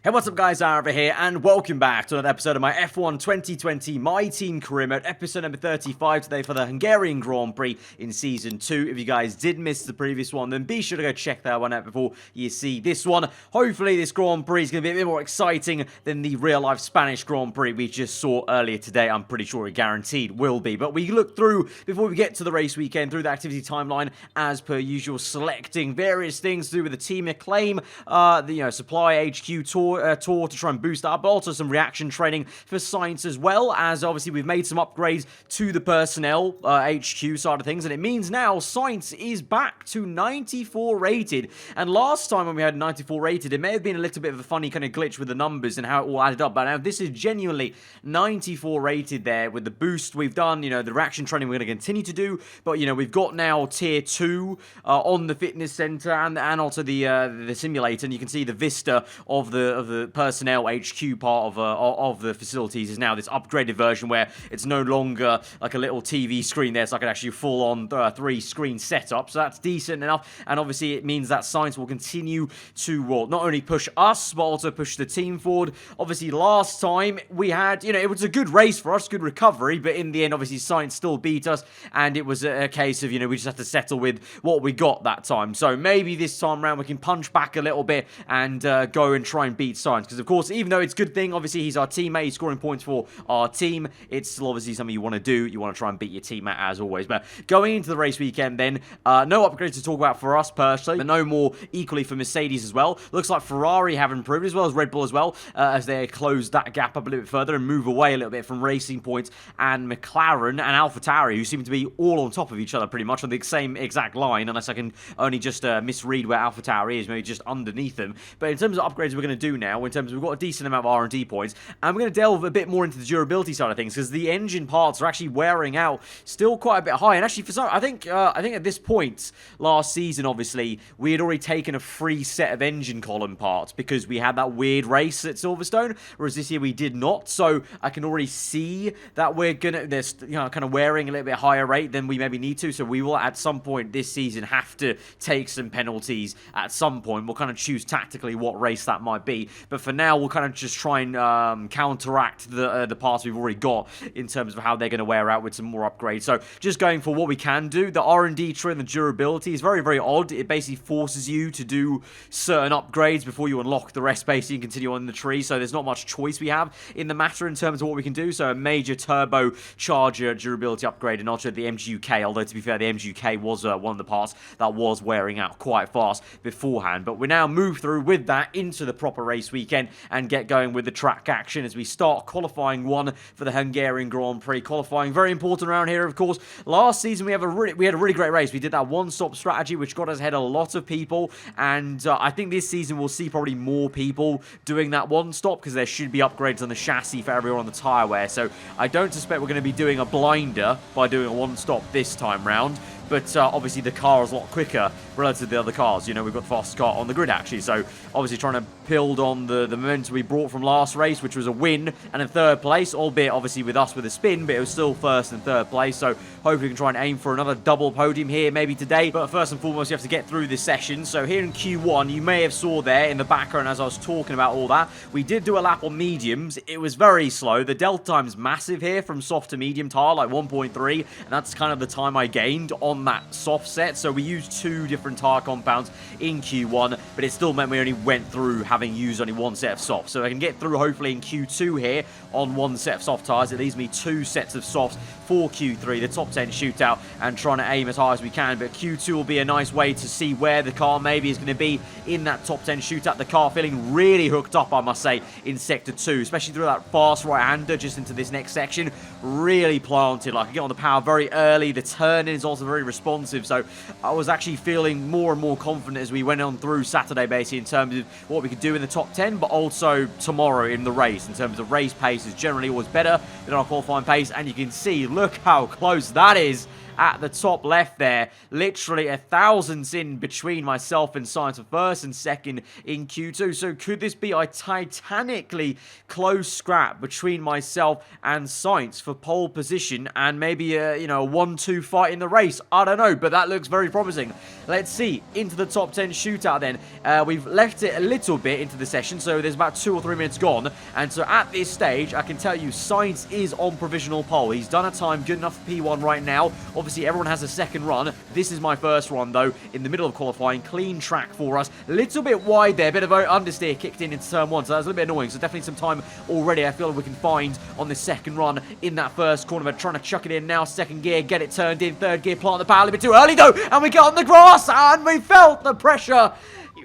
Hey, what's up guys, aarava here, and welcome back to another episode of my F1 2020 My Team Career Mode, episode number 35 today for the Hungarian Grand Prix in Season 2. If you guys did miss the previous one, then be sure to go check that one out before you see this one. Hopefully this Grand Prix is going to be a bit more exciting than the real-life Spanish Grand Prix we just saw earlier today. I'm pretty sure it guaranteed will be. But we look through, before we get to the race weekend, through the activity timeline, as per usual, selecting various things to do with the team acclaim, supply HQ tour to try and boost that, but also some reaction training for SAINZ as well, as obviously we've made some upgrades to the personnel HQ side of things, and it means now SAINZ is back to 94 rated. And last time when we had 94 rated, it may have been a little bit of a funny kind of glitch with the numbers and how it all added up, but now this is genuinely 94 rated there with the boost we've done. The reaction training we're going to continue to do, but we've got now tier 2 on the fitness center and also the simulator, and you can see the vista of the personnel HQ part of the facilities is now this upgraded version where it's no longer like a little TV screen there. It's like an actually full-on 3-screen setup, so that's decent enough. And obviously it means that SAINZ will continue to not only push us but also push the team forward. Obviously last time we had, it was a good race for us, good recovery, but in the end obviously SAINZ still beat us, and it was a case of we just have to settle with what we got that time. So maybe this time around we can punch back a little bit and go and try and beat SAINZ. Because, of course, even though it's a good thing, obviously, he's our teammate, he's scoring points for our team, it's still obviously something you want to do. You want to try and beat your teammate, as always. But going into the race weekend, then, no upgrades to talk about for us, personally, but no more equally for Mercedes as well. Looks like Ferrari have improved, as well as Red Bull as well, as they close that gap up a little bit further and move away a little bit from Racing Points and McLaren and AlphaTauri, who seem to be all on top of each other, pretty much, on the same exact line, unless I can only just misread where AlphaTauri is, maybe just underneath them. But in terms of upgrades we're going to do now, in terms of we've got a decent amount of R&D points, and we're going to delve a bit more into the durability side of things, because the engine parts are actually wearing out still quite a bit high. And actually, for some, I think at this point last season, obviously, we had already taken a free set of engine column parts because we had that weird race at Silverstone, whereas this year we did not. So I can already see that we're gonna, there's kind of wearing a little bit higher rate than we maybe need to. So we will at some point this season have to take some penalties at some point. We'll kind of choose tactically what race that might be, but for now we'll kind of just try and counteract the parts we've already got in terms of how they're going to wear out with some more upgrades. So just going for what we can do. The R&D tree and the durability is very, very odd. It basically forces you to do certain upgrades before you unlock the rest, basically, and continue on the tree. So there's not much choice we have in the matter in terms of what we can do. So a major turbo charger durability upgrade, and also the MGUK, although to be fair, the MGUK was one of the parts that was wearing out quite fast beforehand. But we now move through with that into the proper race weekend and get going with the track action as we start qualifying 1 for the Hungarian Grand Prix. Qualifying, very important around here, of course. Last season we had a really great race. We did that one-stop strategy, which got us ahead a lot of people, and I think this season we'll see probably more people doing that one-stop, because there should be upgrades on the chassis for everyone on the tyre wear. So I don't suspect we're going to be doing a blinder by doing a one-stop this time round. But obviously the car is a lot quicker relative to the other cars. We've got the fastest car on the grid, actually. So obviously trying to build on the momentum we brought from last race, which was a win and in 3rd place, albeit obviously with us with a spin, but it was still 1st and 3rd place. So hopefully we can try and aim for another double podium here maybe today. But first and foremost, you have to get through this session. So here in Q1, you may have saw there in the background as I was talking about all that, we did do a lap on mediums. It was very slow. The delta time's massive here from soft to medium tire, like 1.3, and that's kind of the time I gained on that soft set. So we used 2 different tire compounds in Q1, but it still meant we only went through having used only 1 set of soft. So I can get through hopefully in Q2 here on 1 set of soft tires. It leaves me 2 sets of softs for Q3, the top 10 shootout, and trying to aim as high as we can. But Q2 will be a nice way to see where the car maybe is going to be in that top 10 shootout. The car feeling really hooked up, I must say, in Sector 2, especially through that fast right-hander just into this next section. Really planted. Like, I get on the power very early. The turn-in is also very responsive. So I was actually feeling more and more confident as we went on through Saturday, basically, in terms of what we could do in the top 10, but also tomorrow in the race. In terms of race pace is generally always better than our qualifying pace, and you can see, look how close that is at the top left there. Literally 1,000 in between myself and SAINZ for first and second in Q2. So could this be a titanically close scrap between myself and SAINZ for pole position and maybe a, you know, a 1-2 fight in the race? I don't know, but that looks very promising. Let's see. Into the top 10 shootout then. We've left it a little bit into the session, so there's about 2 or 3 minutes gone. And so at this stage, I can tell you SAINZ is on provisional pole. He's done a time good enough for P1 right now. Obviously, everyone has a second run. This is my first run, though, in the middle of qualifying. Clean track for us. A little bit wide there. A bit of an understeer kicked in into turn 1, so that's a little bit annoying. So definitely some time already I feel like we can find on this second run in that first corner. But trying to chuck it in now. Second gear, get it turned in. Third gear, plant the power a little bit too early, though. And we get on the grass, and we felt the pressure.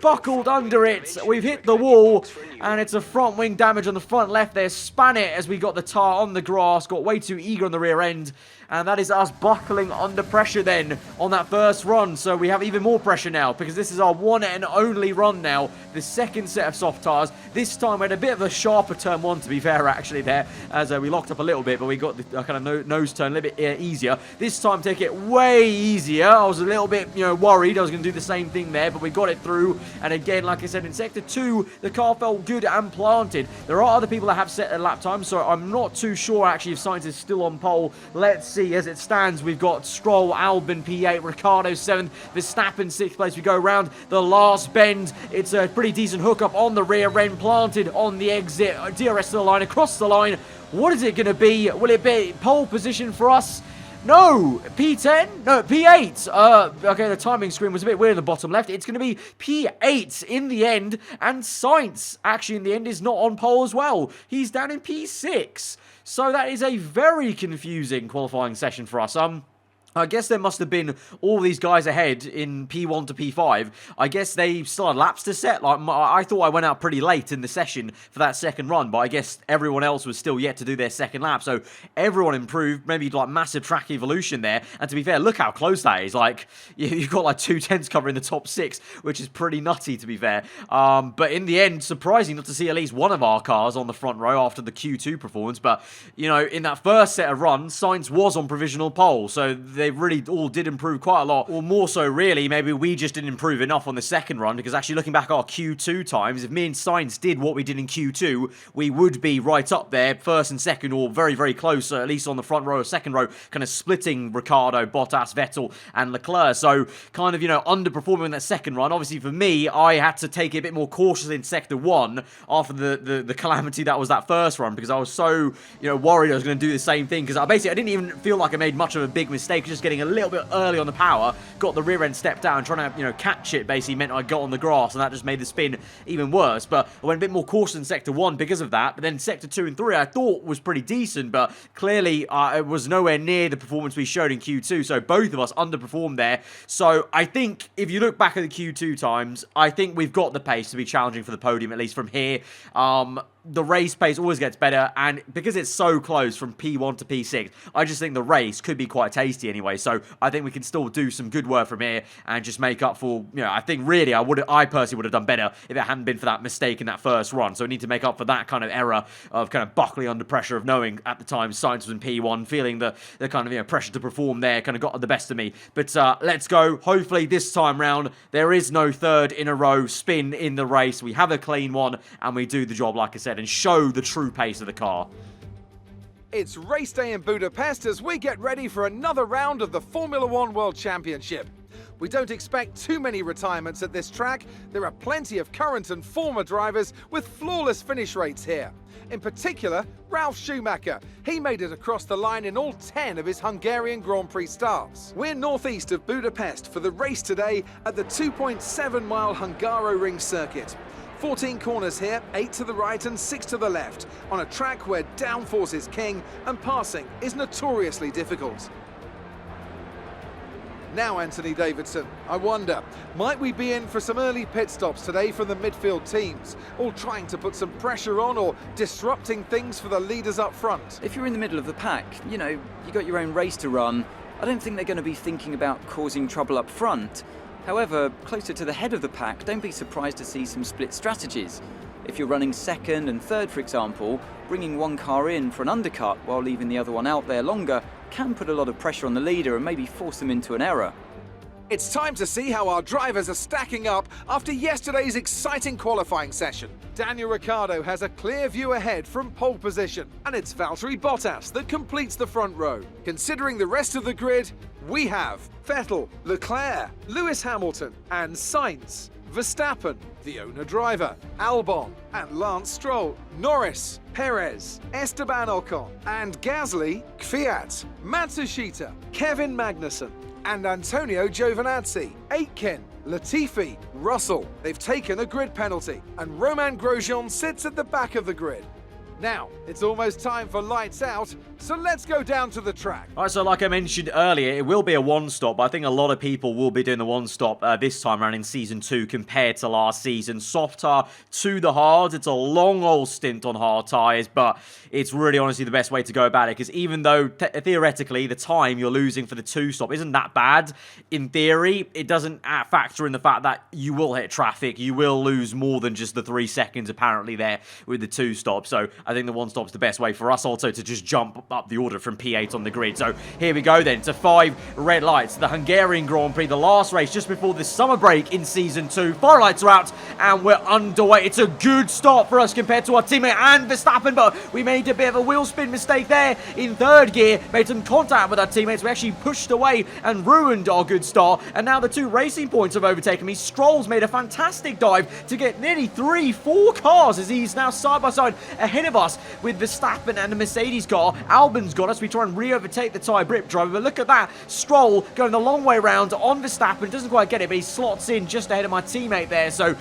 Buckled under it. We've hit the wall, and it's a front wing damage on the front left there. Span it as we got the tire on the grass. Got way too eager on the rear end. And that is us buckling under pressure then on that first run. So we have even more pressure now because this is our one and only run now. The second set of soft tires. This time we had a bit of a sharper turn 1, to be fair, actually, there. As we locked up a little bit, but we got the kind of nose turn a little bit easier. This time take it way easier. I was a little bit, you know, worried I was going to do the same thing there, but we got it through. And again, like I said, in Sector 2, the car felt good and planted. There are other people that have set a lap time, so I'm not too sure, actually, if SAINZ is still on pole. Let's see. As it stands, we've got Stroll, Albon, P8, Ricciardo, 7th, Verstappen, 6th place. We go around the last bend. It's a pretty decent hookup on the rear end, planted on the exit. DRS to the line, across the line. What is it going to be? Will it be pole position for us? No, P10? No, P8. Okay, the timing screen was a bit weird in the bottom left. It's going to be P8 in the end, and SAINZ, actually, in the end, is not on pole as well. He's down in P6. So that is a very confusing qualifying session for us. I guess there must have been all these guys ahead in P1 to P5. I guess they still had laps to set. Like, I thought I went out pretty late in the session for that second run, but I guess everyone else was still yet to do their second lap. So everyone improved, maybe like massive track evolution there. And to be fair, look how close that is. Like, you've got like 2 tenths covering the top 6, which is pretty nutty, to be fair. But in the end, surprising not to see at least one of our cars on the front row after the Q2 performance. But, you know, in that first set of runs, SAINZ was on provisional pole. So they really all did improve quite a lot, or more so really, maybe we just didn't improve enough on the second run, because actually looking back at our Q2 times, if me and SAINZ did what we did in Q2, we would be right up there, first and second, or very, very close, at least on the front row or second row, kind of splitting Ricciardo, Bottas, Vettel, and Leclerc. So kind of, you know, underperforming in that second run. Obviously for me, I had to take it a bit more cautiously in Sector 1 after the calamity that was that first run, because I was so, you know, worried I was going to do the same thing, because I didn't even feel like I made much of a big mistake, just getting a little bit early on the power, got the rear end stepped down, trying to, you know, catch it basically meant I got on the grass, and that just made the spin even worse. But I went a bit more cautious in Sector 1 because of that. But then Sector 2 and 3 I thought was pretty decent, but clearly it was nowhere near the performance we showed in Q2, so both of us underperformed there. So I think if you look back at the Q2 times, I think we've got the pace to be challenging for the podium, at least from here. The race pace always gets better, and because it's so close from P1 to P6, I just think the race could be quite tasty anyway. So I think we can still do some good work from here and just make up for, you know, I think really I personally would have done better if it hadn't been for that mistake in that first run. So we need to make up for that kind of error of kind of buckling under pressure, of knowing at the time SAINZ was in P1, feeling the kind of, you know, pressure to perform there kind of got the best of me. But let's go. Hopefully this time round there is no third in a row spin in the race. We have a clean one and we do the job, like I said, and show the true pace of the car. It's race day in Budapest as we get ready for another round of the Formula One World Championship. We don't expect too many retirements at this track. There are plenty of current and former drivers with flawless finish rates here. In particular, Ralf Schumacher. He made it across the line in all 10 of his Hungarian Grand Prix starts. We're northeast of Budapest for the race today at the 2.7-mile Hungaroring circuit. 14 corners here, 8 to the right and 6 to the left, on a track where downforce is king and passing is notoriously difficult. Now, Anthony Davidson, I wonder, might we be in for some early pit stops today from the midfield teams, all trying to put some pressure on or disrupting things for the leaders up front? If you're in the middle of the pack, you know, you got your own race to run, I don't think they're going to be thinking about causing trouble up front. However, closer to the head of the pack, don't be surprised to see some split strategies. If you're running second and third, for example, bringing one car in for an undercut while leaving the other one out there longer can put a lot of pressure on the leader and maybe force them into an error. It's time to see how our drivers are stacking up after yesterday's exciting qualifying session. Daniel Ricciardo has a clear view ahead from pole position, and it's Valtteri Bottas that completes the front row. Considering the rest of the grid, we have Vettel, Leclerc, Lewis Hamilton, and Sainz, Verstappen, the owner-driver, Albon, and Lance Stroll, Norris, Perez, Esteban Ocon, and Gasly, Kvyat, Matsushita, Kevin Magnussen, and Antonio Giovinazzi, Aitken, Latifi, Russell. They've taken a grid penalty, and Romain Grosjean sits at the back of the grid. Now, it's almost time for lights out, so let's go down to the track. All right, so like I mentioned earlier, it will be a one-stop, but I think a lot of people will be doing the one-stop this time around in Season 2 compared to last season. Soft tire to the hard. It's a long old stint on hard tyres, but it's really honestly the best way to go about it, because even though theoretically the time you're losing for the two-stop isn't that bad, in theory, it doesn't factor in the fact that you will hit traffic. You will lose more than just the 3 seconds apparently there with the two-stop, so I think the one-stop's the best way for us also to just jump up the order from P8 on the grid. So here we go then to 5 red lights. The Hungarian Grand Prix, the last race just before the summer break in Season 2. 4 lights are out and we're underway. It's a good start for us compared to our teammate and Verstappen, but we made a bit of a wheel spin mistake there in 3rd gear. Made some contact with our teammates. We actually pushed away and ruined our good start. And now the 2 racing points have overtaken me. Stroll's made a fantastic dive to get nearly 3-4 cars as he's now side by side ahead of us with Verstappen and the Mercedes car. Albon's got us. We try and re-overtake the tyre grip driver, but look at that. Stroll going the long way round on Verstappen. Doesn't quite get it, but he slots in just ahead of my teammate there. So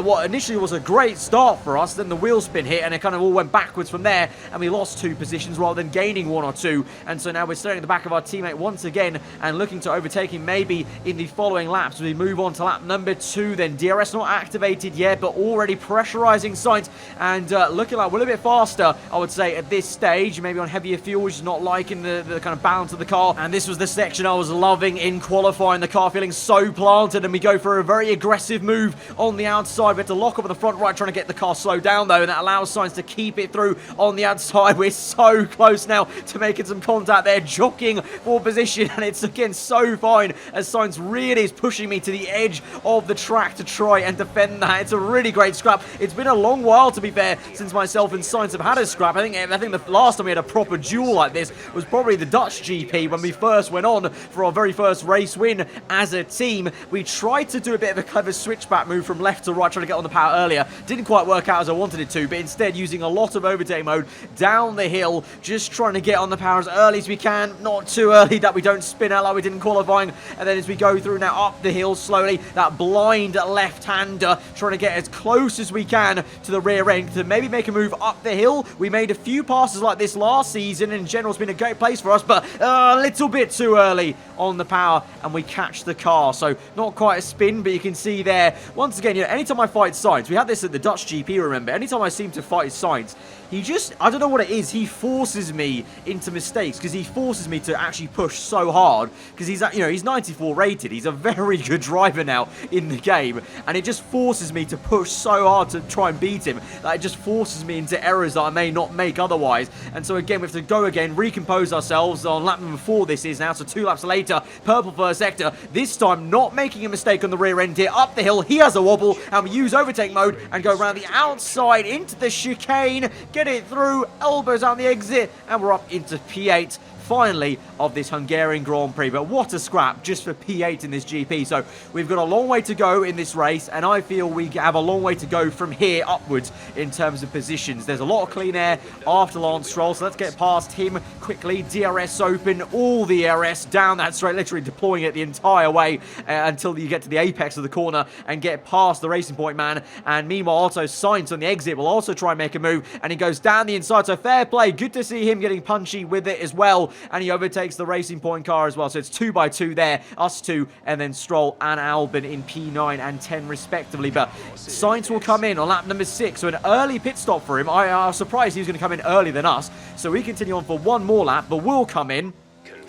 what initially was a great start for us, then the wheel spin hit and it kind of all went backwards from there, and we lost 2 positions rather than gaining 1 or 2. And so now we're staring at the back of our teammate once again and looking to overtake him maybe in the following laps. We move on to lap number 2 then. DRS not activated yet, but already pressurizing Sainz and looking like we're a little bit faster, I would say, at this stage. Maybe on heavier fuel, which is not liking the kind of balance of the car. And this was the section I was loving in qualifying. The car feeling so planted, and we go for a very aggressive move on the outside. We have to lock up at the front right, trying to get the car slowed down though, and that allows Sainz to keep it through on the outside. We're so close now to making some contact there, jockeying for position, and it's again so fine as Sainz really is pushing me to the edge of the track to try and defend that. It's a really great scrap. It's been a long while, to be fair, since myself and Sainz have had a scrap. I think the last time we had a proper duel like this was probably the Dutch GP when we first went on for our very first race win as a team. We tried to do a bit of a clever switchback move from left to right, trying to get on the power earlier. Didn't quite work out as I wanted it to, but instead using a lot of overtake mode down the hill, just trying to get on the power as early as we can, not too early that we don't spin out like we did in qualifying. And then as we go through now up the hill slowly, that blind left-hander, trying to get as close as we can to the rear end to maybe make a move up the hill. We made a few passes like this last season, and in general it's been a great place for us, but a little bit too early on the power, and we catch the car. So not quite a spin, but you can see there, once again, you know, anytime I fight Sainz, we had this at the Dutch GP, remember, anytime I seem to fight Sainz, he just, I don't know what it is, he forces me into mistakes, because he forces me to actually push so hard, because he's, you know, he's 94 rated, he's a very good driver now in the game, and it just forces me to push so hard to try and beat him, that it just forces me into errors that I may not make otherwise. And so again, we have to go again, recompose ourselves on lap number 4 this is now, so 2 laps later, purple first sector, this time not making a mistake on the rear end here, up the hill, he has a wobble, and we use overtake mode, and go around the outside into the chicane, get it through, elbows out the exit, and we're up into P8 finally of this Hungarian Grand Prix. But what a scrap just for P8 in this GP. So we've got a long way to go in this race, and I feel we have a long way to go from here upwards in terms of positions. There's a lot of clean air after Lance Stroll, so let's get past him quickly. DRS open, all the DRS down that straight, literally deploying it the entire way until you get to the apex of the corner and get past the Racing Point man. And meanwhile, also Sainz on the exit will also try and make a move, and he goes down the inside, so fair play. Good to see him getting punchy with it as well, and he overtakes the Racing Point car as well. So it's 2 by 2 there, us 2, and then Stroll and Albon in P9 and 10 respectively. But Sainz will come in on lap number 6, so an early pit stop for him. I was surprised he was going to come in earlier than us, so we continue on for one more lap, but we'll come in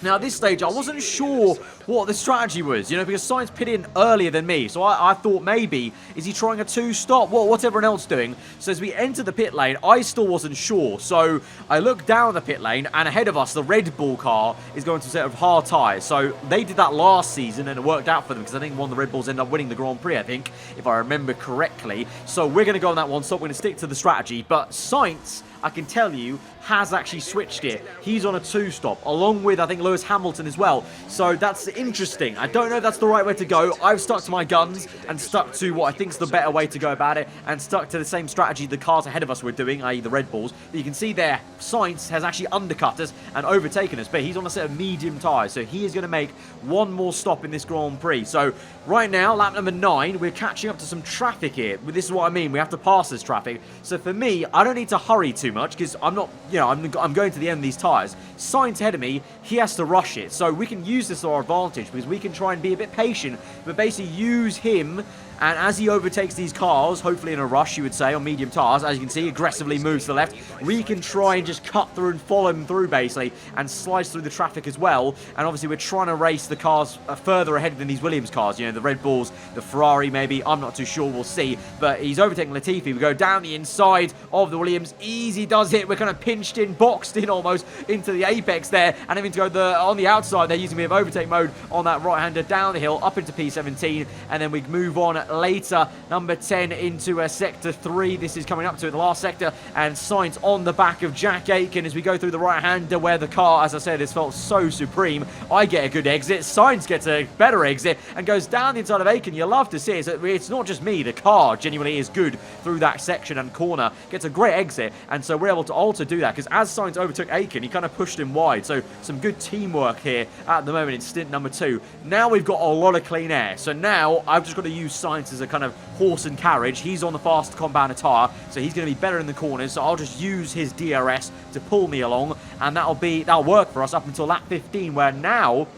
Now, at this stage, I wasn't sure what the strategy was, you know, because SAINZ pit in earlier than me. So I thought maybe, is he trying a two-stop? What's everyone else doing? So as we enter the pit lane, I still wasn't sure. So I looked down the pit lane, and ahead of us, the Red Bull car is going to a set of hard tyres. So they did that last season, and it worked out for them, because I think one of the Red Bulls ended up winning the Grand Prix, I think, if I remember correctly. So we're going to go on that one stop. We're going to stick to the strategy. But SAINZ, I can tell you, has actually switched it. He's on a two-stop, along with, I think, Lewis Hamilton as well. So that's interesting. I don't know if that's the right way to go. I've stuck to my guns and stuck to what I think is the better way to go about it, and stuck to the same strategy the cars ahead of us were doing, i.e. the Red Bulls. But you can see there, SAINZ has actually undercut us and overtaken us, but he's on a set of medium tyres, so he is going to make one more stop in this Grand Prix. So right now, lap number 9, we're catching up to some traffic here. This is what I mean. We have to pass this traffic. So for me, I don't need to hurry too much, because I'm not, you know, I'm going to the end of these tyres. SAINZ ahead of me, he has to rush it. So we can use this to our advantage, because we can try and be a bit patient, but basically use him. And as he overtakes these cars, hopefully in a rush, you would say, on medium tyres, as you can see, aggressively moves to the left. We can try and just cut through and follow him through, basically, and slice through the traffic as well. And obviously, we're trying to race the cars further ahead than these Williams cars. You know, the Red Bulls, the Ferrari, maybe. I'm not too sure. We'll see. But he's overtaking Latifi. We go down the inside of the Williams. Easy does it. We're kind of pinched in, boxed in almost into the apex there. And having to go on the outside, they're using a bit of overtake mode on that right-hander down the hill, up into P17. And then we move on later, number 10 into sector 3. This is coming up to the last sector, and SAINZ on the back of Jack Aitken as we go through the right-hander, where the car, as I said, has felt so supreme. I get a good exit, SAINZ gets a better exit and goes down the inside of Aitken. You love to see it. It's not just me, the car genuinely is good through that section and corner, gets a great exit, and so we're able to also do that, because as SAINZ overtook Aitken, he kind of pushed him wide. So some good teamwork here at the moment in stint number 2. Now we've got a lot of clean air, so now I've just got to use SAINZ as a kind of horse and carriage. He's on the fast compounder tyre, so he's going to be better in the corners, so I'll just use his DRS to pull me along, and that'll work for us up until lap 15, where now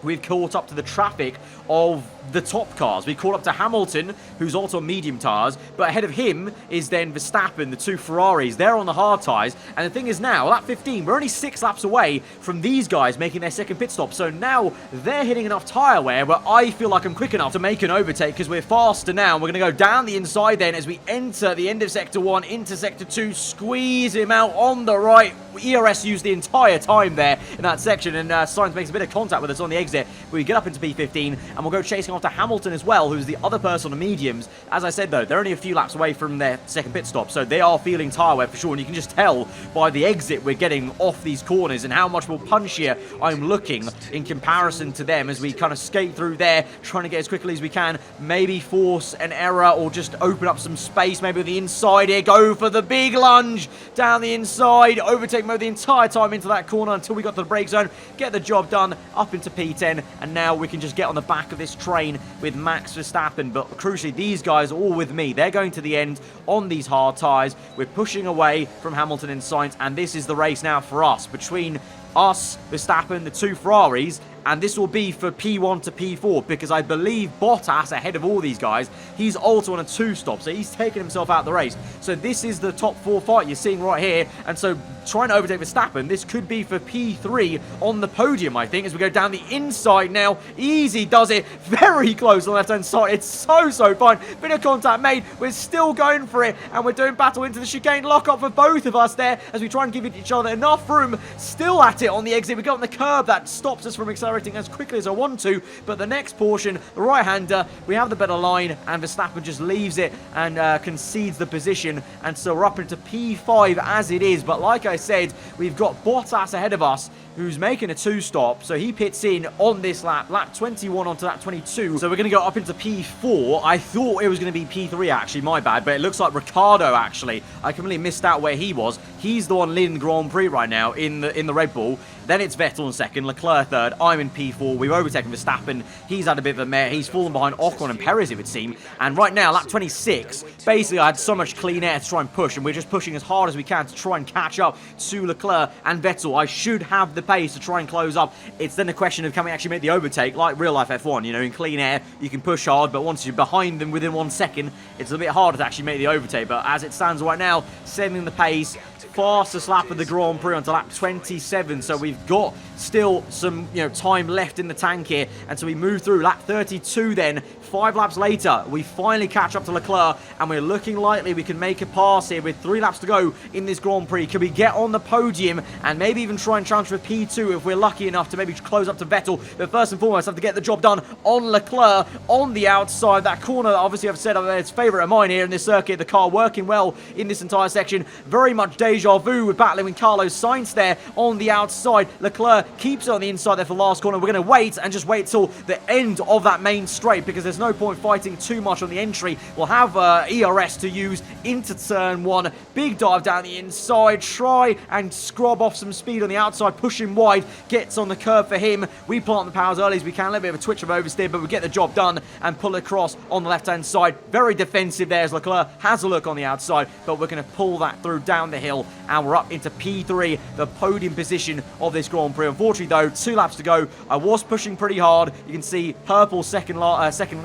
we've caught up to the traffic of the top cars. We caught up to Hamilton, who's also on medium tyres, but ahead of him is then Verstappen, the 2 Ferraris. They're on the hard tyres, and the thing is now, lap 15, we're only 6 laps away from these guys making their second pit stop, so now they're hitting enough tyre wear where I feel like I'm quick enough to make an overtake, because we're faster now. We're going to go down the inside then as we enter the end of sector 1 into sector 2, squeeze him out on the right. ERS used the entire time there in that section, and SAINZ makes a bit of contact with us on the exit. We get up into P15, and we'll go chasing after Hamilton as well, who's the other person on the mediums. As I said, though, they're only a few laps away from their second pit stop, so they are feeling tyre wear for sure, and you can just tell by the exit we're getting off these corners and how much more punchier I'm looking in comparison to them as we kind of skate through there, trying to get as quickly as we can, maybe force an error or just open up some space, maybe with the inside here, go for the big lunge down the inside, overtake mode the entire time into that corner until we got to the brake zone, get the job done, up into P10, and now we can just get on the back of this train with Max Verstappen. But crucially, these guys are all with me. They're going to the end on these hard tyres. We're pushing away from Hamilton and SAINZ, and this is the race now for us between us, Verstappen, the 2 Ferraris, and this will be for P1 to P4, because I believe Bottas, ahead of all these guys, he's also on a 2-stop, so he's taken himself out of the race. So this is the top 4 fight you're seeing right here, and so trying to overtake Verstappen, this could be for P3 on the podium, I think, as we go down the inside now. Easy does it, very close on the left-hand side. It's so fine. Bit of contact made, we're still going for it, and we're doing battle into the chicane. Lock up for both of us there, as we try and give each other enough room. Still at it on the exit. We got on the curb, that stops us from accelerating as quickly as I want to, but the next portion, the right-hander, we have the better line, and Verstappen just leaves it and concedes the position, and so we're up into P5 as it is. But like I said, we've got Bottas ahead of us, who's making a 2-stop, so he pits in on this lap 21 onto lap 22, so we're going to go up into P4. I thought it was going to be P3 actually, my bad, but it looks like Ricciardo actually, I completely missed out where he was. He's the one leading the Grand Prix right now in the Red Bull. Then it's Vettel in second, Leclerc third, I'm in P4, we've overtaken Verstappen, he's had a bit of a mare, he's fallen behind Ocon and Perez it would seem, and right now, lap 26, basically I had so much clean air to try and push, and we're just pushing as hard as we can to try and catch up to Leclerc and Vettel. I should have the pace to try and close up. It's then a question of can we actually make the overtake, like real life F1, you know, in clean air, you can push hard, but once you're behind them within 1 second, it's a bit harder to actually make the overtake. But as it stands right now, setting the pace, fastest lap of the Grand Prix onto lap 27, so we've got still some, time left in the tank here, and so we move through lap 32 then. 5 laps later, we finally catch up to Leclerc, and we're looking likely we can make a pass here with 3 laps to go in this Grand Prix. Can we get on the podium and maybe even try and challenge for P2 if we're lucky enough to maybe close up to Vettel? But first and foremost, have to get the job done on Leclerc on the outside. That corner that obviously I've said it's favourite of mine here in this circuit. The car working well in this entire section. Very much deja vu with battling with Carlos Sainz there on the outside. Leclerc keeps it on the inside there for the last corner. We're going to wait and just wait till the end of that main straight because there's no point fighting too much on the entry. We'll have ERS to use into turn 1. Big dive down the inside. Try and scrub off some speed on the outside. Push him wide. Gets on the curve for him. We plant the powers early as we can. A little bit of a twitch of oversteer, but we get the job done and pull across on the left-hand side. Very defensive there as Leclerc has a look on the outside, but we're going to pull that through down the hill, and we're up into P3, the podium position of this Grand Prix. Unfortunately, though, 2 laps to go. I was pushing pretty hard. You can see purple second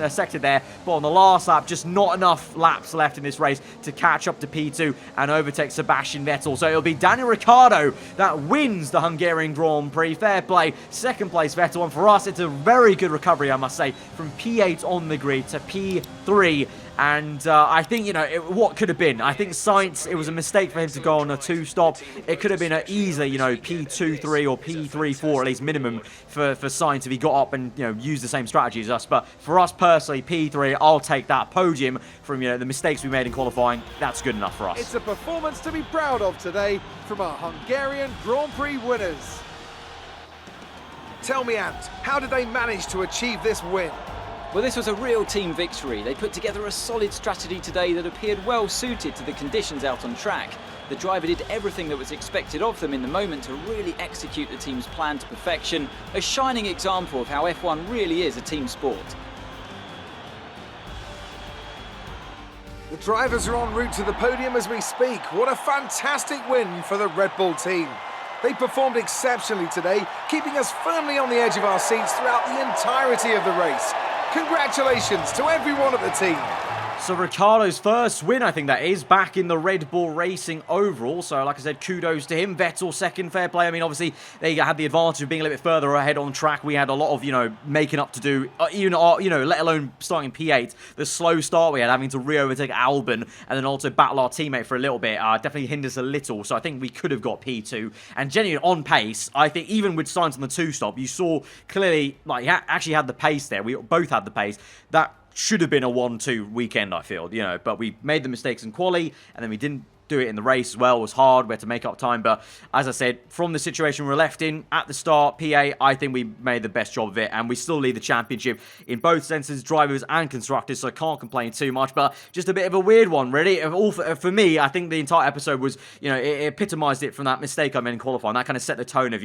sector there, but on the last lap, just not enough laps left in this race to catch up to P2 and overtake Sebastian Vettel. So it'll be Daniel Ricciardo that wins the Hungarian Grand Prix. Fair play. Second place Vettel, and for us, it's a very good recovery, I must say, from P8 on the grid to P3. And I think, what could have been? I think Sainz, it was a mistake for him to go on a 2-stop. It could have been an easily, P2-3 or P3-4 at least minimum for Sainz if he got up and, used the same strategy as us. But for us personally, P3, I'll take that podium from, the mistakes we made in qualifying. That's good enough for us. It's a performance to be proud of today from our Hungarian Grand Prix winners. Tell me, Ant, how did they manage to achieve this win? Well, this was a real team victory. They put together a solid strategy today that appeared well suited to the conditions out on track. The driver did everything that was expected of them in the moment to really execute the team's plan to perfection. A shining example of how F1 really is a team sport. The drivers are en route to the podium as we speak. What a fantastic win for the Red Bull team. They performed exceptionally today, keeping us firmly on the edge of our seats throughout the entirety of the race. Congratulations to everyone at the team. So Ricciardo's first win, I think that is, back in the Red Bull Racing overall. So like I said, kudos to him. Vettel second, fair play. I mean, obviously, they had the advantage of being a little bit further ahead on track. We had a lot of, making up to do, even, let alone starting P8. The slow start we had, having to re-overtake Albon and then also battle our teammate for a little bit, definitely hindered us a little. So I think we could have got P2. And genuinely on pace, I think even with Sainz on the 2-stop, you saw clearly, like, he actually had the pace there. We both had the pace. That should have been a 1-2 weekend, I feel, but we made the mistakes in quali, and then we didn't do it in the race as well. It was hard. We had to make up time. But as I said, from the situation we were left in at the start, PA, I think we made the best job of it. And we still lead the championship in both senses, drivers and constructors. So I can't complain too much. But just a bit of a weird one, really. For me, I think the entire episode was, it epitomized it from that mistake I made in qualifying. That kind of set the tone of,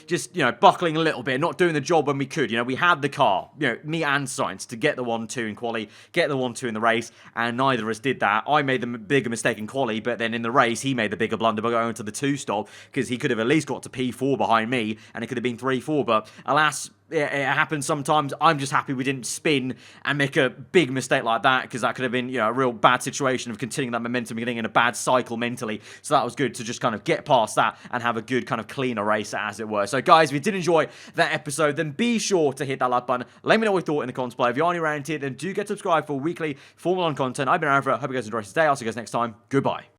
just, buckling a little bit, not doing the job when we could. We had the car, me and Sainz, to get the 1-2 in quali, get the 1-2 in the race. And neither of us did that. I made the bigger mistake in quali, but then in the race, he made the bigger blunder by going to the 2-stop because he could have at least got to P4 behind me and it could have been 3-4. But alas, it happens sometimes. I'm just happy we didn't spin and make a big mistake like that because that could have been a real bad situation of continuing that momentum, getting in a bad cycle mentally. So that was good to just kind of get past that and have a good kind of cleaner race, as it were. So guys, if you did enjoy that episode, then be sure to hit that like button. Let me know what you thought in the comments below. If you aren't around here, then do get subscribed for weekly Formula 1 content. I've been aarava. Hope you guys enjoy today. I'll see you guys next time. Goodbye.